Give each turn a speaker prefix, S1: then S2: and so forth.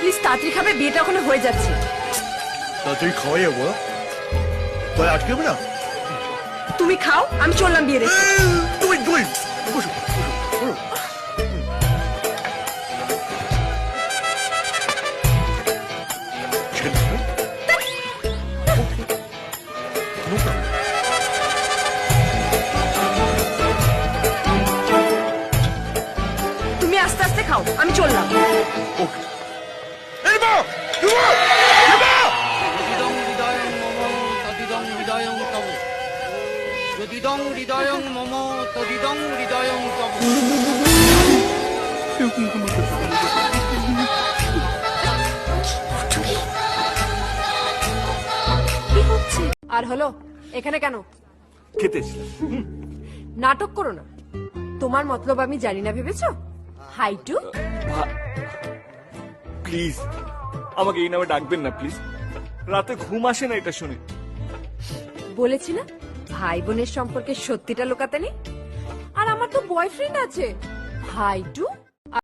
S1: Please তাড়াতাড়ি খাবে, বিয়েটা ওখানে হয়ে যাচ্ছে।
S2: তাড়াতাড়ি খাওয়াই যাবো, তাই আটকে হবে না।
S1: তুমি খাও, আমি চললাম বিয়ে দেখতে।
S2: তুমি তুমি বসো, বসো।
S1: তুমি আস্তে আস্তে খাও, আমি চললাম।
S2: ওকে। এই মা, মা, মা!
S3: যদিদং হৃদয়ং মম তদিদং হৃদয়ং তব, যদিদং হৃদয়ং মম তদিদং হৃদয়ং তব।
S1: কি হচ্ছে? আর হলো, এখানে কেন?
S2: খেতেছিলাম।
S1: নাটক করো না, তোমার মতলব আমি জানি না ভেবেছো? হাইটু,
S4: প্লিজ আমাকে এই নামে ডাকবেন না প্লিজ, রাতে ঘুম আসে না এটা শুনে।
S1: বলেছি না ভাই বোনের সম্পর্কে সত্যিটা লুকাতে নেই। আর আমার তো বয়ফ্রেন্ড আছে। হাইটু